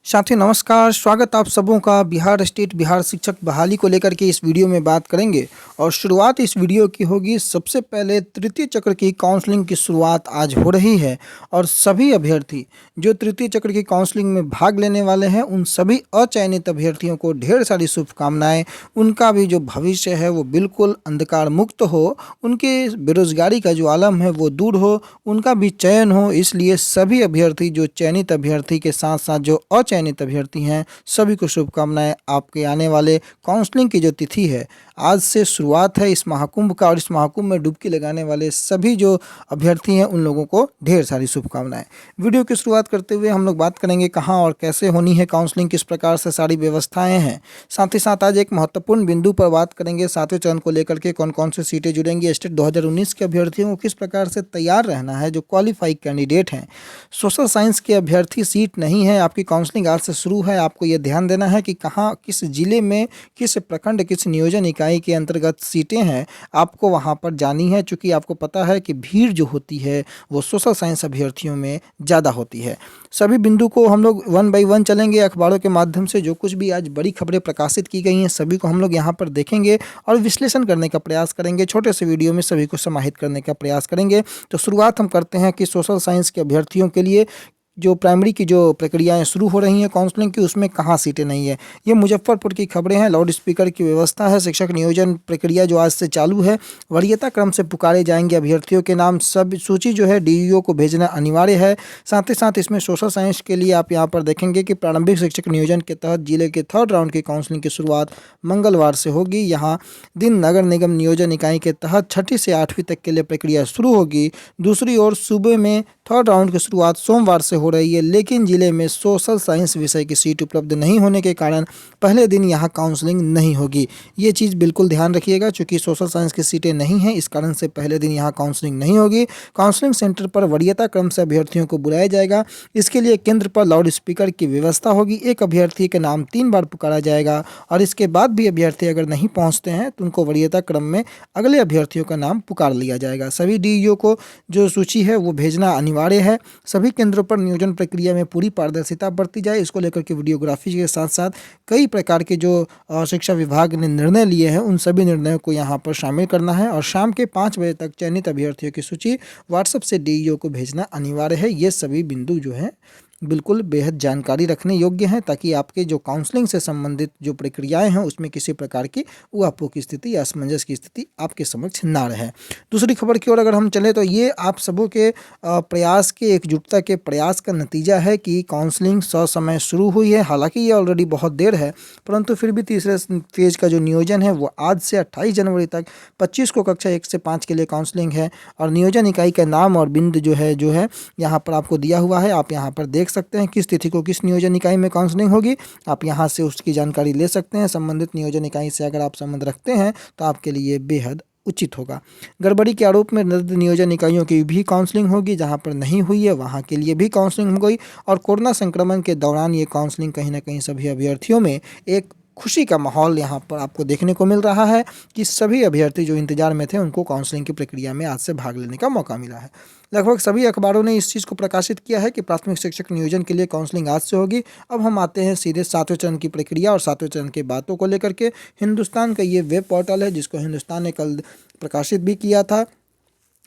साथी नमस्कार, स्वागत आप सबों का बिहार स्टेट बिहार शिक्षक बहाली को लेकर के इस वीडियो में बात करेंगे और शुरुआत इस वीडियो की होगी। सबसे पहले तृतीय चक्र की काउंसलिंग की शुरुआत आज हो रही है और सभी अभ्यर्थी जो तृतीय चक्र की काउंसलिंग में भाग लेने वाले हैं उन सभी अचयनित अभ्यर्थियों को ढेर सारी शुभकामनाएं। उनका भी जो भविष्य है वो बिल्कुल अंधकार मुक्त हो, उनके बेरोजगारी का जो आलम है वो दूर हो, उनका भी चयन हो। इसलिए सभी अभ्यर्थी जो चयनित अभ्यर्थी के साथ साथ जो चयनित अभ्यर्थी हैं सभी को शुभकामनाएं। आपके आने वाले काउंसलिंग की जो तिथि है आज से शुरुआत है इस महाकुंभ का और इस महाकुंभ में डुबकी लगाने वाले सभी जो अभ्यर्थी हैं उन लोगों को ढेर सारी शुभकामनाएं। वीडियो की शुरुआत करते हुए हम लोग बात करेंगे कहां और कैसे होनी है काउंसलिंग, किस प्रकार से सारी व्यवस्थाएं हैं। साथ ही साथ आज एक महत्वपूर्ण बिंदु पर बात करेंगे, सातवें चरण को लेकर के कौन कौन सी सीटें जुड़ेंगी, स्टेट 2019 के अभ्यर्थियों को किस प्रकार से तैयार रहना है, जो क्वालिफाई कैंडिडेट हैं। सोशल साइंस के अभ्यर्थी सीट नहीं है, आपकी काउंसलिंग आज से शुरू है। आपको यह ध्यान देना है कि कहाँ, किस जिले में, किस प्रखंड, किस नियोजन इकाई के अंतर्गत सीटें हैं, आपको वहां पर जानी है। चूंकि आपको पता है कि भीड़ जो होती है वो सोशल साइंस अभ्यर्थियों में ज़्यादा होती है। सभी बिंदु को हम लोग 1 बाय 1 चलेंगे। अखबारों के माध्यम से जो कुछ भी आज बड़ी खबरें प्रकाशित की गई हैं सभी को हम लोग यहाँ पर देखेंगे और विश्लेषण करने का प्रयास करेंगे। छोटे से वीडियो में सभी को समाहित करने का प्रयास करेंगे। तो शुरुआत हम करते हैं कि सोशल साइंस के अभ्यर्थियों के लिए जो प्राइमरी की जो प्रक्रियाएं शुरू हो रही हैं काउंसलिंग की, उसमें कहाँ सीटें नहीं है। ये मुजफ्फरपुर की खबरें हैं। लाउड स्पीकर की व्यवस्था है। शिक्षक नियोजन प्रक्रिया जो आज से चालू है, वरीयता क्रम से पुकारे जाएंगे अभ्यर्थियों के नाम। सब सूची जो है डीईओ को भेजना अनिवार्य है। साथ ही साथ इसमें सोशल साइंस के लिए आप यहाँ पर देखेंगे कि प्रारंभिक शिक्षक नियोजन के तहत जिले के 3rd राउंड की काउंसलिंग की शुरुआत मंगलवार से होगी। यहाँ दिन नगर निगम नियोजन इकाई के तहत 6ठी से 8वीं तक के लिए प्रक्रिया शुरू होगी। दूसरी ओर सूबे में 3rd राउंड की शुरुआत सोमवार से हो रही है, लेकिन जिले में सोशल साइंस विषय की सीट उपलब्ध नहीं होने के कारण पहले दिन यहां काउंसलिंग नहीं होगी। ये चीज़ बिल्कुल ध्यान रखिएगा। चूंकि सोशल साइंस की सीटें नहीं हैं इस कारण से पहले दिन यहां काउंसलिंग नहीं होगी। काउंसलिंग सेंटर पर वरीयता क्रम से अभ्यर्थियों को बुलाया जाएगा। इसके लिए केंद्र पर लाउड स्पीकर की व्यवस्था होगी। एक अभ्यर्थी के नाम 3 बार पुकारा जाएगा और इसके बाद भी अभ्यर्थी अगर नहीं पहुँचते हैं तो उनको वरीयता क्रम में अगले अभ्यर्थियों का नाम पुकार लिया जाएगा। सभी डीईओ को जो सूची है वो भेजना अनिवार्य है। सभी केंद्रों पर नियोजन प्रक्रिया में पूरी पारदर्शिता बरती जाए, इसको लेकर के वीडियोग्राफी के साथ साथ कई प्रकार के जो शिक्षा विभाग ने निर्णय लिए हैं उन सभी निर्णयों को यहाँ पर शामिल करना है। और शाम के 5 बजे तक चयनित अभ्यर्थियों की सूची व्हाट्सएप से डीईओ को भेजना अनिवार्य है। ये सभी बिंदु जो हैं बिल्कुल बेहद जानकारी रखने योग्य हैं, ताकि आपके जो काउंसलिंग से संबंधित जो प्रक्रियाएं हैं उसमें किसी प्रकार की उहापोह की स्थिति या असमंजस की स्थिति आपके समक्ष ना रहे। दूसरी खबर की ओर अगर हम चलें तो ये आप सबों के प्रयास के, एकजुटता के प्रयास का नतीजा है कि काउंसलिंग ससमय शुरू हुई है। हालांकि ये ऑलरेडी बहुत देर है, परंतु फिर भी तीसरे फेज का जो नियोजन है वो आज से 28 जनवरी तक 25 को कक्षा 1 से 5 के लिए काउंसलिंग है। और नियोजन इकाई का नाम और बिंदु जो है यहाँ पर आपको दिया हुआ है। आप यहाँ पर देख सकते हैं किस तिथि को किस नियोजन इकाई में काउंसलिंग होगी। आप यहाँ से उसकी जानकारी ले सकते हैं। संबंधित नियोजन इकाई से अगर आप संबंध रखते हैं तो आपके लिए बेहद उचित होगा। गड़बड़ी के आरोप में रद्द नियोजन इकाइयों की भी काउंसलिंग होगी। जहां पर नहीं हुई है वहां के लिए भी काउंसलिंग हो गई। और कोरोना संक्रमण के दौरान ये काउंसलिंग कहीं ना कहीं सभी अभ्यर्थियों में एक खुशी का माहौल यहाँ पर आपको देखने को मिल रहा है कि सभी अभ्यर्थी जो इंतजार में थे उनको काउंसलिंग की प्रक्रिया में आज से भाग लेने का मौका मिला है। लगभग सभी अखबारों ने इस चीज़ को प्रकाशित किया है कि प्राथमिक शिक्षक नियोजन के लिए काउंसलिंग आज से होगी। अब हम आते हैं सीधे 7वें चरण की प्रक्रिया और 7वें चरण की बातों को लेकर के। हिंदुस्तान का ये वेब पोर्टल है जिसको हिंदुस्तान ने कल प्रकाशित भी किया था।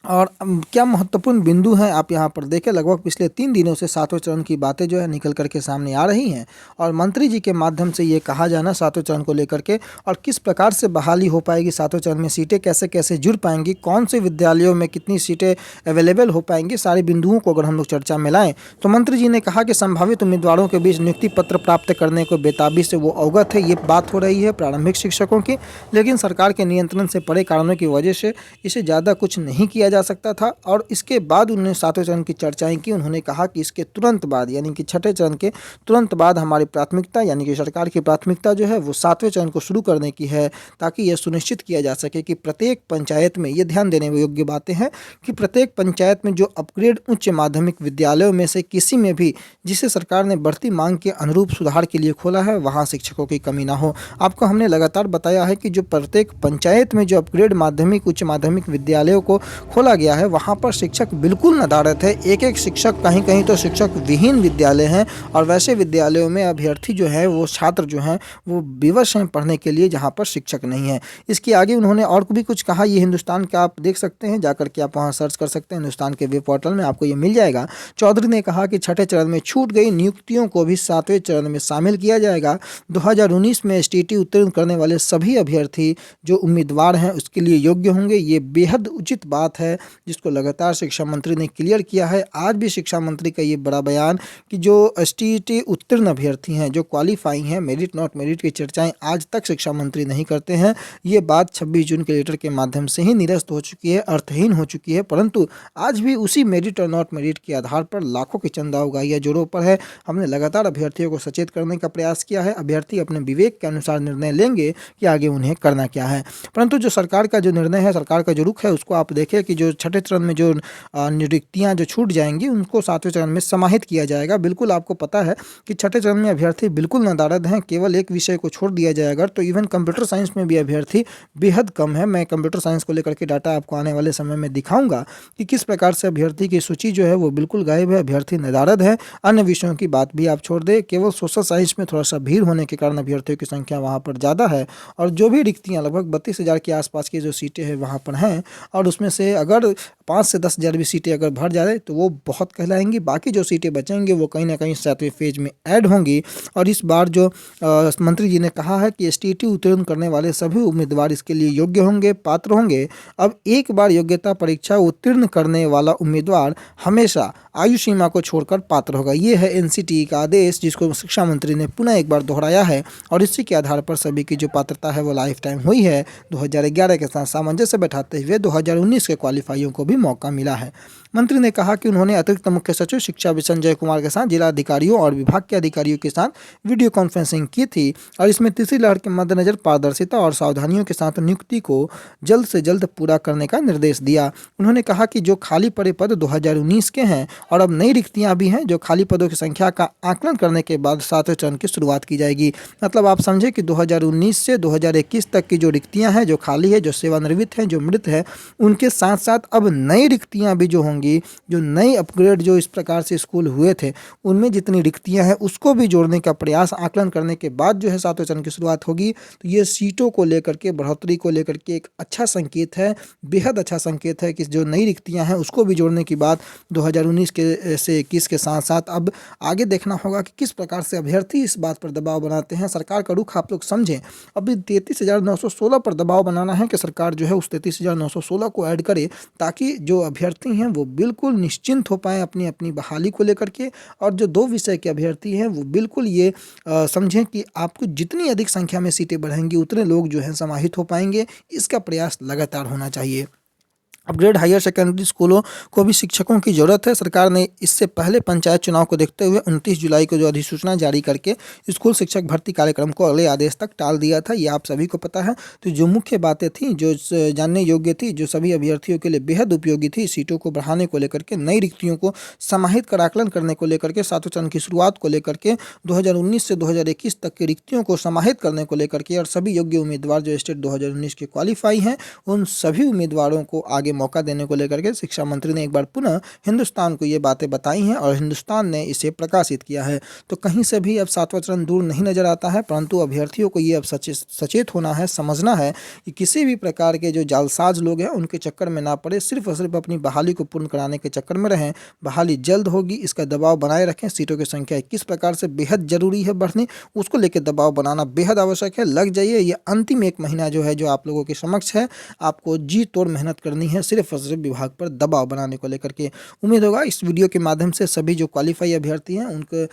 और क्या महत्वपूर्ण बिंदु हैं आप यहाँ पर देखें। लगभग पिछले 3 दिनों से 7वें चरण की बातें जो है निकल करके सामने आ रही हैं और मंत्री जी के माध्यम से ये कहा जाना 7वें चरण को लेकर के और किस प्रकार से बहाली हो पाएगी 7वें चरण में, सीटें कैसे कैसे जुड़ पाएंगी, कौन से विद्यालयों में कितनी सीटें अवेलेबल हो पाएंगी, सारे बिंदुओं को अगर हम लोग चर्चा में लाएँ तो मंत्री जी ने कहा कि संभावित उम्मीदवारों के बीच नियुक्ति पत्र प्राप्त करने को बेताबी से वो अवगत है। ये बात हो रही है प्रारंभिक शिक्षकों की, लेकिन सरकार के नियंत्रण से परे कारणों की वजह से इसे ज़्यादा कुछ नहीं किया जा सकता था। और इसके बाद उन्होंने 7वें चरण की चर्चाएं की। उन्होंने कहा कि इसके तुरंत बाद यानी कि 6ठे चरण के तुरंत बाद हमारी प्राथमिकता यानी कि सरकार की प्राथमिकता जो है वो 7वें चरण को शुरू करने की है, ताकि यह सुनिश्चित किया जा सके कि प्रत्येक पंचायत में, ये ध्यान देने योग्य बातें हैं कि प्रत्येक पंचायत में जो अपग्रेड उच्च माध्यमिक विद्यालयों में से किसी में भी जिसे सरकार ने बढ़ती मांग के अनुरूप सुधार के लिए खोला है वहाँ शिक्षकों की कमी ना हो। आपको हमने लगातार बताया है कि जो प्रत्येक पंचायत में जो अपग्रेड माध्यमिक उच्च माध्यमिक विद्यालयों को खोला खोला गया है वहाँ पर शिक्षक बिल्कुल नदारद है। एक एक शिक्षक, कहीं कहीं तो शिक्षक विहीन विद्यालय हैं और वैसे विद्यालयों में अभ्यर्थी जो है वो छात्र जो हैं वो विवश हैं पढ़ने के लिए जहाँ पर शिक्षक नहीं है। इसके आगे उन्होंने और भी कुछ कहा, ये हिंदुस्तान का आप देख सकते हैं, जाकर के आप वहाँ सर्च कर सकते हैं, हिंदुस्तान के वेब पोर्टल में आपको ये मिल जाएगा। चौधरी ने कहा कि छठे चरण में छूट गई नियुक्तियों को भी 7वें चरण में शामिल किया जाएगा। 2019 में एसटीईटी उत्तीर्ण करने वाले सभी अभ्यर्थी जो उम्मीदवार हैं उसके लिए योग्य होंगे। ये बेहद उचित बात है जिसको लगातार शिक्षा मंत्री ने क्लियर किया है। आज भी शिक्षा मंत्री का ये बड़ा बयान कि जो एसटीईटी उत्तीर्ण अभ्यर्थी हैं, जो क्वालिफाई हैं, मेरिट नॉट मेरिट की चर्चाएं आज तक शिक्षा मंत्री नहीं करते हैं। ये बात 26 जून के लेटर के माध्यम से ही निरस्त हो चुकी है, अर्थहीन हो चुकी है। परंतु आज भी उसी मेरिट और नॉट मेरिट के आधार पर लाखों की चंदा उगाहिया जोरों पर है। हमने लगातार अभ्यर्थियों को सचेत करने का प्रयास किया है। अभ्यर्थी अपने विवेक के अनुसार निर्णय लेंगे कि आगे उन्हें करना क्या है। परंतु जो सरकार का जो निर्णय है, सरकार का जो रुख है, उसको आप देखें कि जो छठे चरण में जो नियुक्तियां जो छूट जाएंगी उनको 7वें चरण में समाहित किया जाएगा। बिल्कुल आपको पता है कि छठे चरण में अभ्यर्थी बिल्कुल नदारद हैं। केवल एक विषय को छोड़ दिया जाएगा तो इवन कंप्यूटर साइंस में भी अभ्यर्थी बेहद कम है। मैं कंप्यूटर साइंस को लेकर के डाटा आपको आने वाले समय में दिखाऊंगा कि किस प्रकार से अभ्यर्थी की सूची जो है वो बिल्कुल गायब है, अभ्यर्थी नदारद है। अन्य विषयों की बात भी आप छोड़ दें, केवल सोशल साइंस में थोड़ा सा भीड़ होने के कारण अभ्यर्थियों की संख्या वहाँ पर ज़्यादा है और जो भी रिक्तियाँ लगभग 32,000 के आसपास की जो सीटें हैं वहाँ पर हैं और उसमें से अगर 5 से 10,000 भी सीटें अगर भर जाए तो वो बहुत कहलाएंगी। बाकी जो सीटें बचेंगी वो कहीं ना कहीं 7वें फेज में ऐड होंगी। और इस बार जो मंत्री जी ने कहा है कि एसटीईटी उत्तीर्ण करने वाले सभी उम्मीदवार इसके लिए योग्य होंगे, पात्र होंगे। अब एक बार योग्यता परीक्षा उत्तीर्ण करने वाला उम्मीदवार हमेशा आयु सीमा को छोड़कर पात्र होगा। ये है एनसीटीई का आदेश जिसको शिक्षा मंत्री ने पुनः एक बार दोहराया है और इसी के आधार पर सभी की जो पात्रता है वो लाइफ टाइम हुई है। 2011 के साथ सामंजस्य बैठाते हुए 2019 के क्वालिफाइयों को भी मौका मिला है। मंत्री ने कहा कि उन्होंने अतिरिक्त मुख्य सचिव शिक्षा संजय कुमार के साथ जिला अधिकारियों और विभाग के अधिकारियों के साथ वीडियो कॉन्फ्रेंसिंग की थी और इसमें तीसरी लहर के मद्देनजर पारदर्शिता और सावधानियों के साथ नियुक्ति को जल्द से जल्द पूरा करने का निर्देश दिया। उन्होंने कहा कि जो खाली पड़े पद 2019 के हैं और अब नई रिक्तियां भी हैं, जो खाली पदों की संख्या का आकलन करने के बाद 7वें चरण की शुरुआत की जाएगी। मतलब आप समझे कि 2019 से 2021 तक की जो रिक्तियां हैं, जो खाली है, जो सेवानिवृत्त हैं, जो मृत है, उनके साथ साथ अब नई रिक्तियां भी जो होंगी, जो नई अपग्रेड जो इस प्रकार से स्कूल हुए थे उनमें जितनी रिक्तियां हैं उसको भी जोड़ने का प्रयास आकलन करने के बाद जो है 7वें चरण की शुरुआत होगी। तो ये सीटों को लेकर के, बढ़ोतरी को लेकर के एक अच्छा संकेत है, बेहद अच्छा संकेत है कि जो नई रिक्तियां हैं उसको भी जोड़ने की बात 2019 के से 21 के साथ साथ अब आगे देखना होगा कि किस प्रकार से अभ्यर्थी इस बात पर दबाव बनाते हैं। सरकार का रुख आप लोग समझें, अभी 33,916 पर दबाव बनाना है कि सरकार जो है उस 33,916 को ऐड करे ताकि जो अभ्यर्थी हैं वो बिल्कुल निश्चिंत हो पाएँ अपनी अपनी बहाली को लेकर के। और जो 2 विषय के अभ्यर्थी हैं वो बिल्कुल ये समझें कि आपको जितनी अधिक संख्या में सीटें बढ़ेंगी उतने लोग जो हैं समाहित हो पाएंगे। इसका प्रयास लगातार होना चाहिए। अपग्रेड हायर सेकेंडरी स्कूलों को भी शिक्षकों की जरूरत है। सरकार ने इससे पहले पंचायत चुनाव को देखते हुए 29 जुलाई को जो अधिसूचना जारी करके स्कूल शिक्षक भर्ती कार्यक्रम को अगले आदेश तक टाल दिया था, ये आप सभी को पता है। तो जो मुख्य बातें थी, जो जानने योग्य थी, जो सभी अभ्यर्थियों के लिए बेहद उपयोगी थी, सीटों को बढ़ाने को लेकर के, नई रिक्तियों को समाहित कर आकलन करने को लेकर के, 7वें चरण की शुरुआत को लेकर के, 2019 से 2021 तक की रिक्तियों को समाहित करने को लेकर के और सभी योग्य उम्मीदवार जो स्टेट 2019 के क्वालिफाई हैं उन सभी उम्मीदवारों को आगे मौका देने को लेकर के शिक्षा मंत्री ने एक बार पुनः हिंदुस्तान को ये बातें बताई हैं और हिंदुस्तान ने इसे प्रकाशित किया है। तो कहीं से भी अब 7वां चरण दूर नहीं नजर आता है, परंतु अभ्यर्थियों को ये अब सचेत होना है, समझना है कि किसी भी प्रकार के जो जालसाज लोग हैं उनके चक्कर में ना पड़े, सिर्फ और सिर्फ अपनी बहाली को पूर्ण कराने के चक्कर में रहें। बहाली जल्द होगी, इसका दबाव बनाए रखें। सीटों की संख्या किस प्रकार से बेहद जरूरी है बढ़नी, उसको लेकर दबाव बनाना बेहद आवश्यक है। लग जाइए, ये अंतिम 1 महीना जो है जो आप लोगों के समक्ष है, आपको जी तोड़ मेहनत करनी है सिर्फ और सिर्फ विभाग पर दबाव बनाने को लेकर के। उम्मीद होगा इस वीडियो के माध्यम से सभी जो क्वालिफाई अभ्यर्थी हैं उनके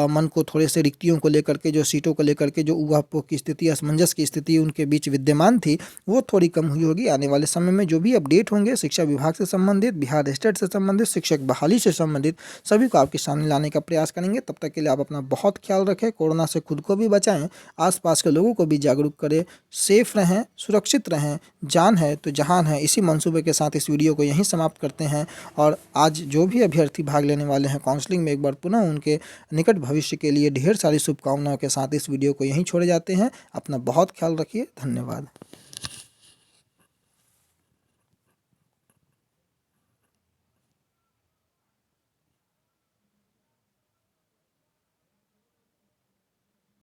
मन को थोड़े से रिक्तियों को लेकर के, जो सीटों को लेकर के जो ऊहापोह की स्थिति, असमंजस की स्थिति उनके बीच विद्यमान थी, वो थोड़ी कम हुई होगी। आने वाले समय में जो भी अपडेट होंगे शिक्षा विभाग से संबंधित, बिहार स्टेट से संबंधित, शिक्षक बहाली से संबंधित, सभी को आपके सामने लाने का प्रयास करेंगे। तब तक के लिए आप अपना बहुत ख्याल रखें, कोरोना से खुद को भी बचाएं, आसपास के लोगों को भी जागरूक करें, सेफ रहें, सुरक्षित रहें। जान है तो जहान है, इसी मंसूबे के साथ इस वीडियो को यहीं समाप्त करते हैं। और आज जो भी अभ्यर्थी भाग लेने वाले हैं काउंसलिंग में, एक बार पुनः उनके निकट भविष्य के लिए ढेर सारी शुभकामनाओं के साथ इस वीडियो को यहीं छोड़े जाते हैं। अपना बहुत ख्याल रखिए। धन्यवाद।